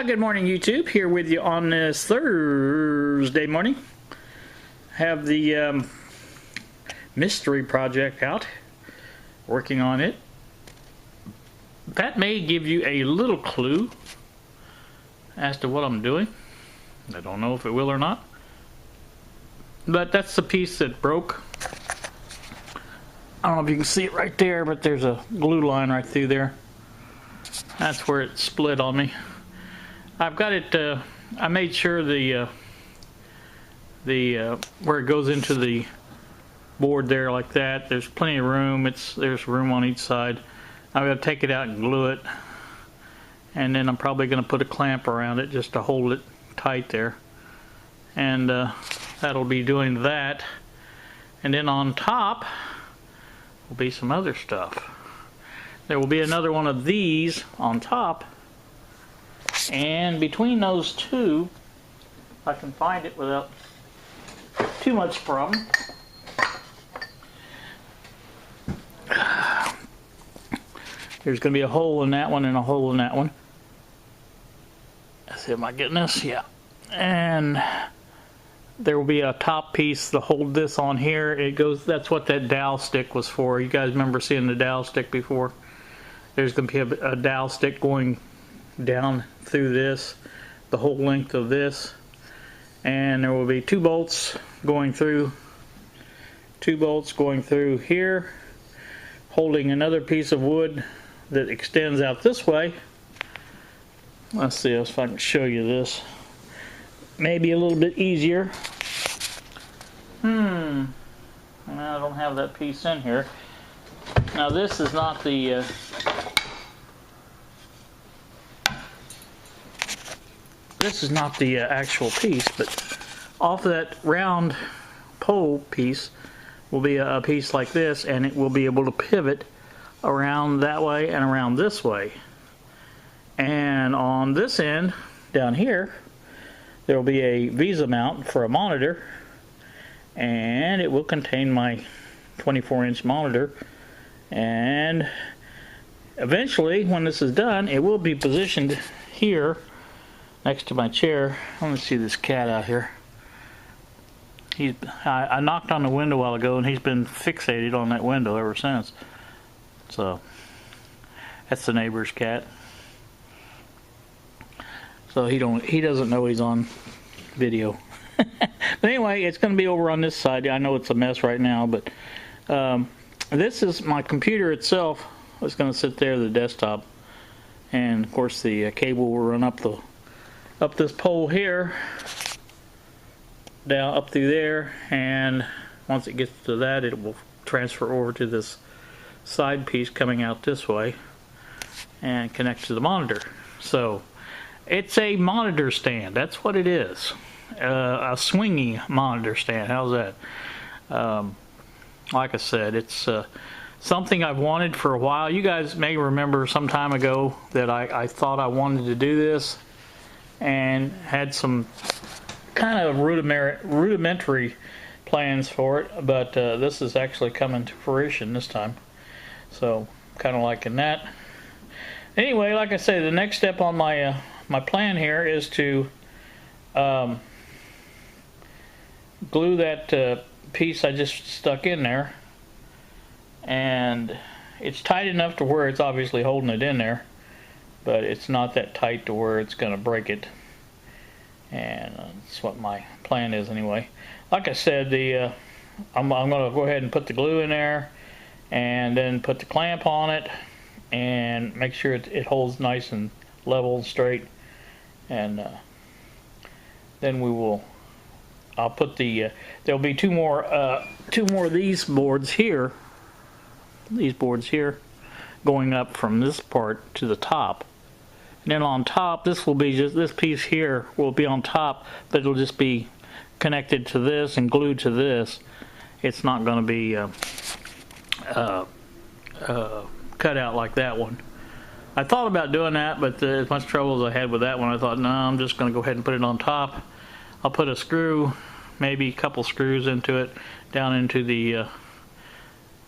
Good morning, YouTube. Here with you on this Thursday morning. Have the mystery project out, working on it. That may give you a little clue as to what I'm doing. I don't know if it will or not, but that's the piece that broke. I don't know if you can see it right there, but there's a glue line right through there. That's where it split on me. I've got it, I made sure the where it goes into the board there like that, there's plenty of room. There's room on each side. I'm going to take it out and glue it, and then I'm probably going to put a clamp around it just to hold it tight there, and that'll be doing that. And then on top will be some other stuff. There will be another one of these on top, and between those two, if I can find it without too much problem, there's going to be a hole in that one and a hole in that one. Let's see, am I getting this? Yeah. And there will be a top piece to hold this on here. It goes, that's what that dowel stick was for. You guys remember seeing the dowel stick before? There's going to be a dowel stick going down through this, the whole length of this. And there will be two bolts going through here, holding another piece of wood that extends out this way. Let's see if I can show you this. Maybe a little bit easier. I don't have that piece in here. Now this is not the actual piece, but off of that round pole piece will be a piece like this, and it will be able to pivot around that way and around this way. And on this end down here, there will be a Visa mount for a monitor, and it will contain my 24-inch monitor. And eventually, when this is done, it will be positioned here next to my chair. Let me see this cat out here. I knocked on the window a while ago, and he's been fixated on that window ever since. So that's the neighbor's cat. So he doesn't know he's on video. But anyway, it's going to be over on this side. I know it's a mess right now, but this is my computer itself. It's going to sit there, the desktop, and of course the cable will run up this pole here, down up through there, and once it gets to that, it will transfer over to this side piece coming out this way and connect to the monitor. So it's a monitor stand. That's what it is. A swinging monitor stand. How's that? Like I said, it's something I've wanted for a while. You guys may remember some time ago that I thought I wanted to do this, and had some kind of rudimentary plans for it, but this is actually coming to fruition this time. So kind of liking that. Anyway, like I say, the next step on my my plan here is to glue that piece I just stuck in there, and it's tight enough to where it's obviously holding it in there, but it's not that tight to where it's going to break it. And that's what my plan is anyway. Like I said, I'm going to go ahead and put the glue in there, and then put the clamp on it, and make sure it holds nice and level and straight. And then I'll put there'll be two more of these boards here. These boards here, going up from this part to the top. And then on top, this piece here will be on top, but it'll just be connected to this and glued to this. It's not going to be cut out like that one. I thought about doing that, but as much trouble as I had with that one, I thought, no, I'm just going to go ahead and put it on top. I'll put a screw, maybe a couple screws into it, down into the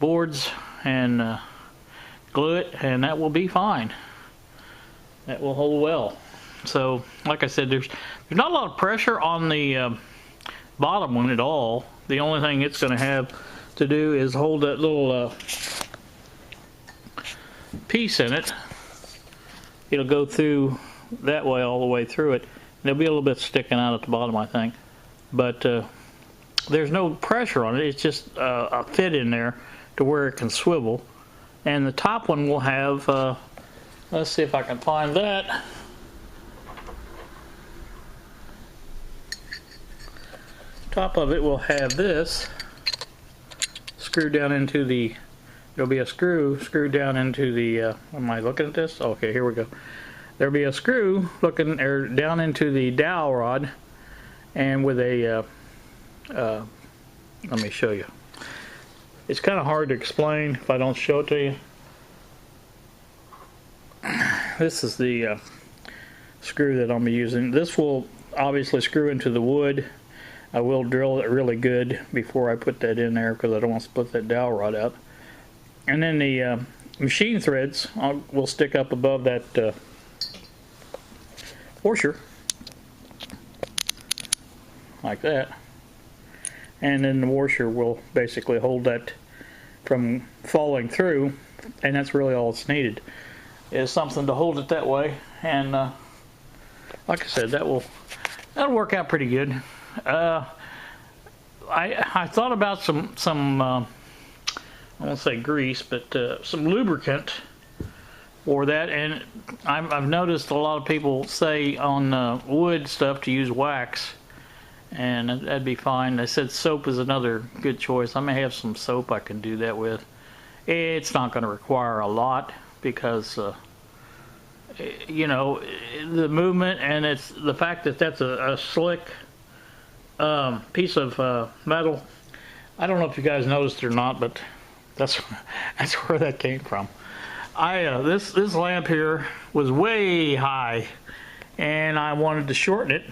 boards, and glue it, and that will be fine. That will hold well. So, like I said, there's not a lot of pressure on the bottom one at all. The only thing it's going to have to do is hold that little piece in it. It'll go through that way, all the way through it. There'll be a little bit sticking out at the bottom, I think. But there's no pressure on it. It's just a fit in there to where it can swivel. And the top one will have, let's see if I can find that. Top of it will have this screwed down into the, there'll be a screw screwed down into the, am I looking at this? Okay, here we go. There'll be a screw looking down into the dowel rod, and with a, let me show you. It's kind of hard to explain if I don't show it to you. This is the screw that I'm using. This will obviously screw into the wood. I will drill it really good before I put that in there because I don't want to split that dowel rod out. And then the machine threads will stick up above that washer, like that. And then the washer will basically hold that from falling through, and that's really all it's needed, is something to hold it that way. And like I said, that'll work out pretty good. I thought about some I won't say grease, but some lubricant for that, and I've noticed a lot of people say on wood stuff to use wax, and that'd be fine. They said soap is another good choice. I may have some soap I can do that with. It's not going to require a lot because you know, the movement, and it's the fact that that's a slick piece of metal. I don't know if you guys noticed it or not, but that's where that came from. This lamp here was way high, and I wanted to shorten it.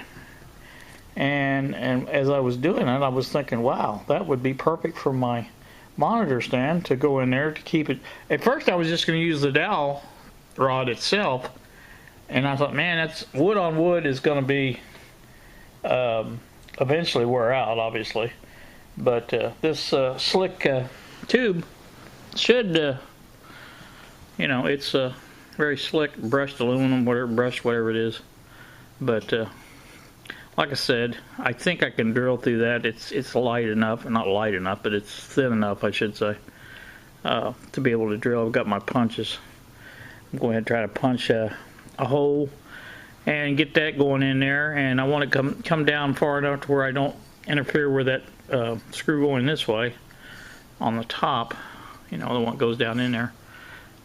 And as I was doing it, I was thinking, wow, that would be perfect for my monitor stand to go in there to keep it. At first, I was just going to use the dowel rod itself, and I thought, man, that's wood on wood is going to be eventually wear out, obviously. But this slick tube should, you know, it's very slick, brushed aluminum, whatever it is. But like I said, I think I can drill through that. It's light enough, not light enough, but it's thin enough, I should say, to be able to drill. I've got my punches. I'm going to try to punch a hole and get that going in there. And I want to come down far enough to where I don't interfere with that screw going this way on the top. You know, the one that goes down in there.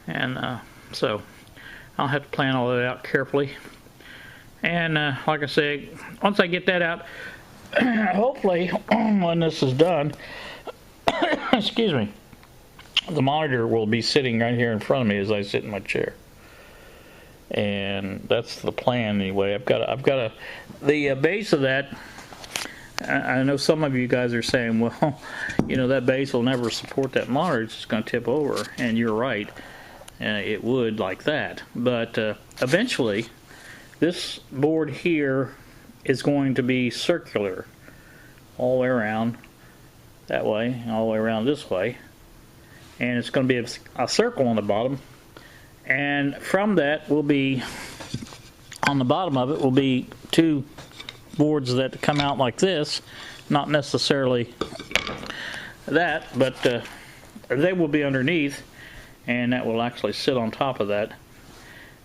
And so I'll have to plan all that out carefully. And like I say, once I get that out, hopefully when this is done, excuse me, the monitor will be sitting right here in front of me as I sit in my chair. And that's the plan anyway. I've got the base of that. I know some of you guys are saying, well, you know, that base will never support that monitor. It's just going to tip over. And you're right. It would, like that. But eventually, this board here is going to be circular all the way around that way, and all the way around this way. And it's going to be a circle on the bottom. And from that will be, on the bottom of it will be two boards that come out like this. Not necessarily that, but they will be underneath, and that will actually sit on top of that.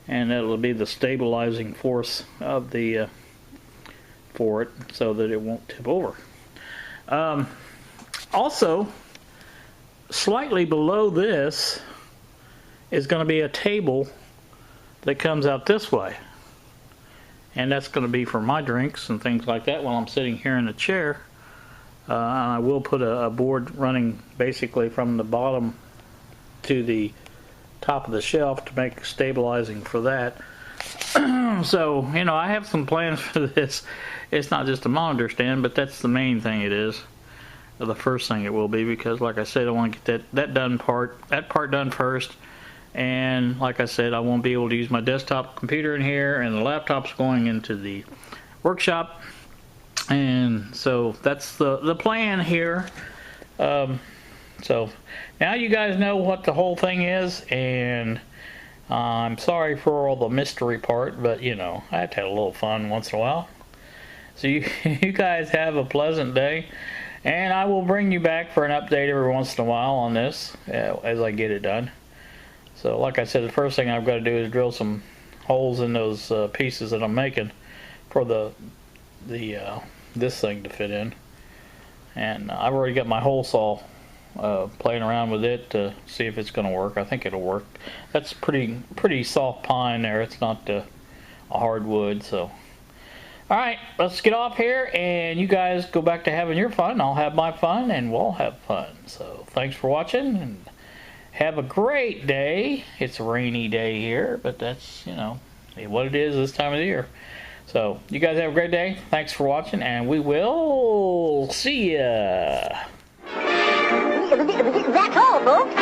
And that will be the stabilizing force of the for it, so that it won't tip over. Also, slightly below this is going to be a table that comes out this way, and that's going to be for my drinks and things like that while I'm sitting here in the chair. And I will put a board running basically from the bottom to the top of the shelf to make stabilizing for that. So, you know, I have some plans for this. It's not just a monitor stand, but that's the main thing it is. The first thing it will be, because like I said, I want to get that part done first, And like I said, I won't be able to use my desktop computer in here, and the laptop's going into the workshop. And so that's the plan here. So now you guys know what the whole thing is, and I'm sorry for all the mystery part, but you know, I have to have a little fun once in a while. So you guys have a pleasant day, and I will bring you back for an update every once in a while on this as I get it done. So like I said, the first thing I've got to do is drill some holes in those pieces that I'm making for this thing to fit in. And I've already got my hole saw playing around with it to see if it's going to work. I think it'll work. That's pretty soft pine there. It's not a hardwood. So alright, let's get off here, and you guys go back to having your fun. I'll have my fun, and we'll have fun. So thanks for watching, and have a great day. It's a rainy day here, but that's, you know, what it is this time of the year. So you guys have a great day. Thanks for watching, and we will see ya. That's all, folks.